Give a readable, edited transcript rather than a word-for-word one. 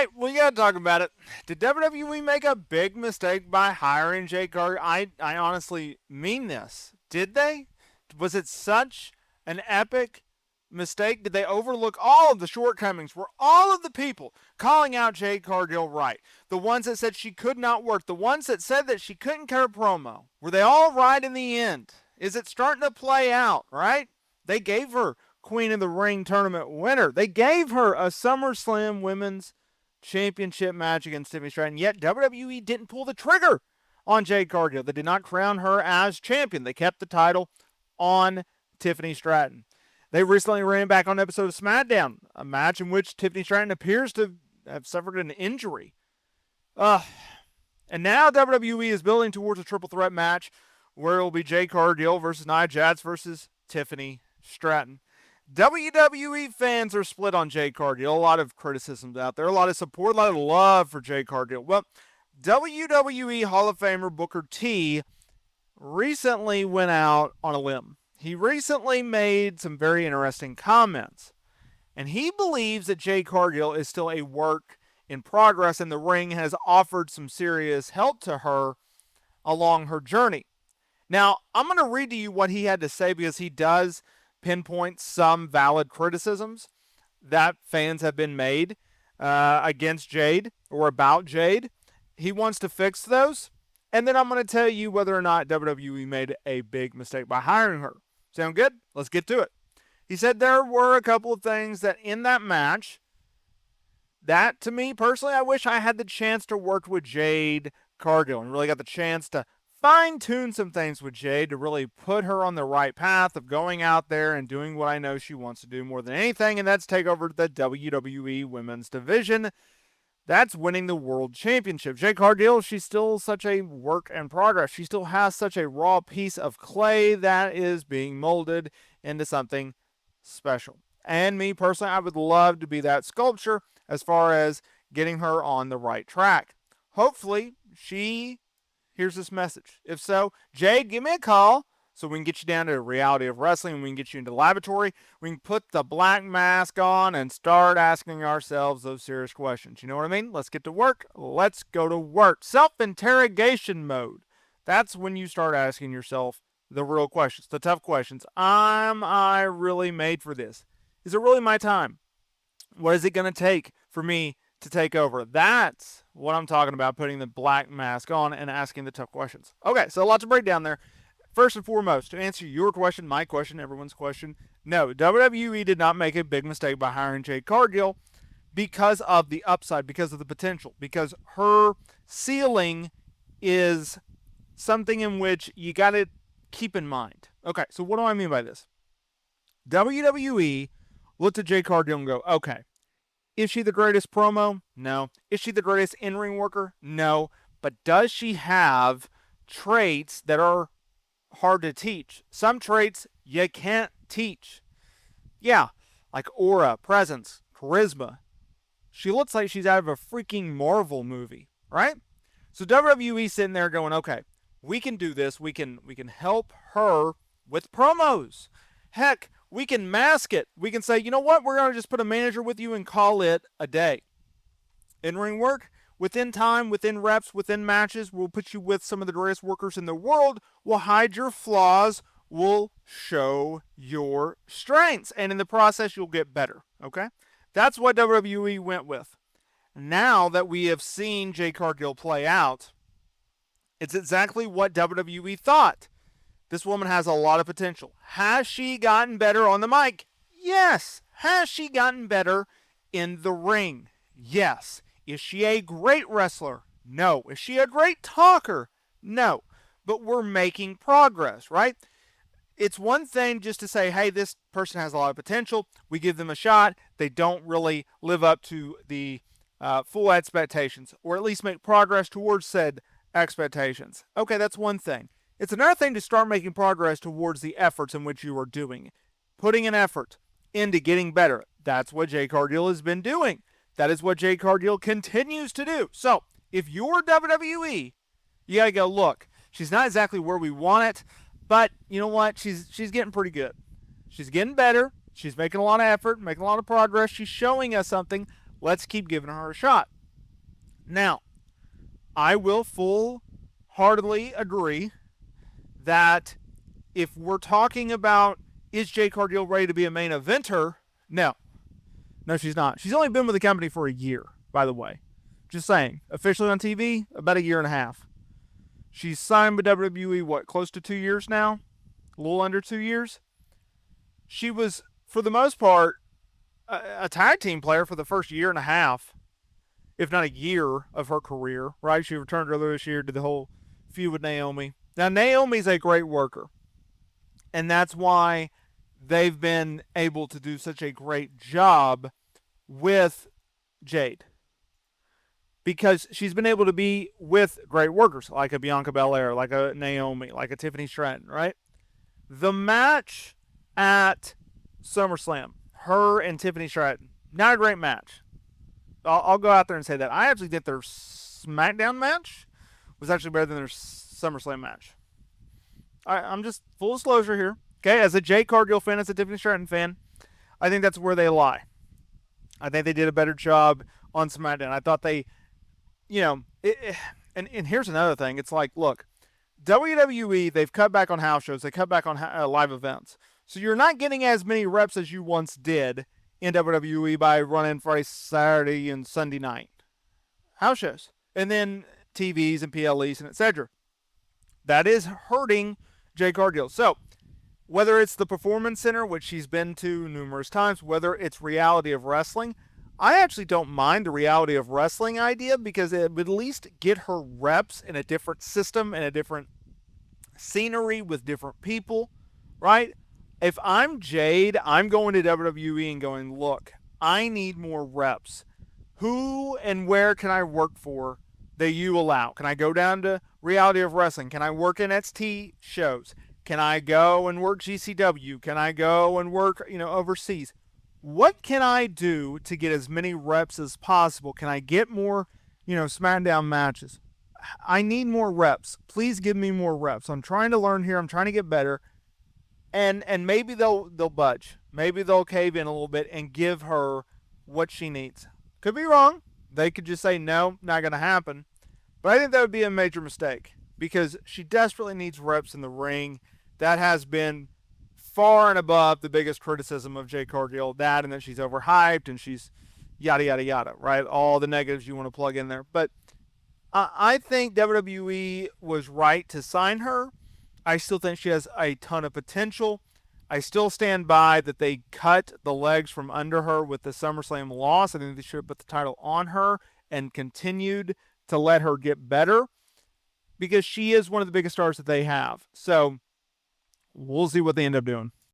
right, we gotta talk about it. Did WWE make a big mistake by hiring Jade Cargill? I honestly mean this. Did they? Was it such an epic mistake? Did they overlook all of the shortcomings? Were all of the people calling out Jade Cargill right? The ones that said she could not work, the ones that said that she couldn't cut a promo, were they all right in the end? Is it starting to play out, right? They gave her Queen of the Ring tournament winner. They gave her a SummerSlam Women's Championship match against Tiffany Stratton, yet WWE didn't pull the trigger on Jade Cargill. They did not crown her as champion. They kept the title on Tiffany Stratton. They recently ran back on an episode of SmackDown, a match in which Tiffany Stratton appears to have suffered an injury. And now WWE is building towards a triple threat match where it will be Jade Cargill versus Nia Jax versus Tiffany Stratton. WWE fans are split on Jade Cargill. A lot of criticisms out there, a lot of support, a lot of love for Jade Cargill. Well, WWE Hall of Famer Booker T recently went out on a limb. He recently made some very interesting comments, and he believes that Jade Cargill is still a work in progress, and the ring has offered some serious help to her along her journey. Now, I'm going to read to you what he had to say because he does pinpoint some valid criticisms that fans have been made against Jade or about Jade. He wants to fix those, and then I'm going to tell you whether or not WWE made a big mistake by hiring her. Sound good? Let's get to it. He said there were a couple of things that in that match that, to me personally, I wish I had the chance to work with Jade Cargill and really got the chance to fine-tune some things with Jade to really put her on the right path of going out there and doing what I know she wants to do more than anything, and that's take over the WWE Women's Division. That's winning the World Championship. Jade Cargill, she's still such a work in progress. She still has such a raw piece of clay that is being molded into something special. And me personally, I would love to be that sculpture as far as getting her on the right track. Hopefully, she hears this message. If so, Jade, give me a call so we can get you down to the reality of wrestling and we can get you into the laboratory. We can put the black mask on and start asking ourselves those serious questions. You know what I mean? Let's get to work. Let's go to work. Self-interrogation mode. That's when you start asking yourself the real questions, the tough questions. Am I really made for this? Is it really my time? What is it going to take for me to take over? That's what I'm talking about, putting the black mask on and asking the tough questions. Okay, so lots to break down there. First and foremost, to answer your question, my question, everyone's question, no, WWE did not make a big mistake by hiring Jade Cargill because of the upside, because of the potential, because her ceiling is something in which you got to keep in mind. Okay, so what do I mean by this? WWE looked at Jade Cargill and go, okay, is she the greatest promo? No. Is she the greatest in-ring worker? No. But does she have traits that are hard to teach? Some traits you can't teach. Yeah, like aura, presence, charisma. She looks like she's out of a freaking Marvel movie, right? So WWE sitting there going, okay, we can do this. We can help her with promos. Heck, we can mask it. We can say, you know what? We're going to just put a manager with you and call it a day. In-ring work, within time, within reps, within matches, we'll put you with some of the greatest workers in the world. We'll hide your flaws. We'll show your strengths. And in the process, you'll get better. Okay? That's what WWE went with. Now that we have seen Jade Cargill play out, it's exactly what WWE thought. This woman has a lot of potential. Has she gotten better on the mic? Yes. Has she gotten better in the ring? Yes. Is she a great wrestler? No. Is she a great talker? No. But we're making progress, right? It's one thing just to say, hey, this person has a lot of potential. We give them a shot. They don't really live up to the full expectations, or at least make progress towards said expectations. Okay, that's one thing. It's another thing to start making progress towards the efforts in which you are doing. Putting an effort into getting better. That's what Jade Cargill has been doing. That is what Jade Cargill continues to do. So, if you're WWE, you got to go, look, she's not exactly where we want it, but you know what? She's getting pretty good. She's getting better. She's making a lot of effort, making a lot of progress. She's showing us something. Let's keep giving her a shot. Now, I will full-heartedly agree that if we're talking about is Jade Cargill ready to be a main eventer, no. No, she's not. She's only been with the company for a year, by the way. Just saying. Officially on TV, about a year and a half. She's signed with WWE, what, close to 2 years now? A little under 2 years? She was, for the most part, a tag team player for the first year and a half, if not a year of her career, right? She returned earlier this year to the whole feud with Naomi. Now, Naomi's a great worker, and that's why they've been able to do such a great job with Jade. Because she's been able to be with great workers, like a Bianca Belair, like a Naomi, like a Tiffany Stratton, right? The match at SummerSlam, her and Tiffany Stratton, not a great match. I'll go out there and say that. I actually think their SmackDown match was actually better than their SummerSlam match. I'm just full disclosure here. Okay, as a Jade Cargill fan, as a Tiffany Stratton fan, I think that's where they lie. I think they did a better job on SmackDown. I thought they, and here's another thing. It's like, look, WWE, they've cut back on house shows. They cut back on live events. So you're not getting as many reps as you once did in WWE by running Friday, Saturday, and Sunday night house shows. And then TVs and PLEs and etc. That is hurting Jade Cargill. So whether it's the Performance Center, which she's been to numerous times, whether it's Reality of Wrestling, I actually don't mind the Reality of Wrestling idea because it would at least get her reps in a different system and a different scenery with different people, right? If I'm Jade, I'm going to WWE and going, look, I need more reps. Who and where can I work for that you allow? Can I go down to Reality of Wrestling? Can I work NXT shows? Can I go and work GCW? Can I go and work, overseas? What can I do to get as many reps as possible? Can I get more, SmackDown matches? I need more reps. Please give me more reps. I'm trying to learn here. I'm trying to get better. And maybe they'll budge. Maybe they'll cave in a little bit and give her what she needs. Could be wrong. They could just say, no, not going to happen. But I think that would be a major mistake because she desperately needs reps in the ring. That has been far and above the biggest criticism of Jade Cargill. That and that she's overhyped and she's yada, yada, yada, right? All the negatives you want to plug in there. But I think WWE was right to sign her. I still think she has a ton of potential. I still stand by that they cut the legs from under her with the SummerSlam loss. I think they should have put the title on her and continued to let her get better because she is one of the biggest stars that they have. So we'll see what they end up doing.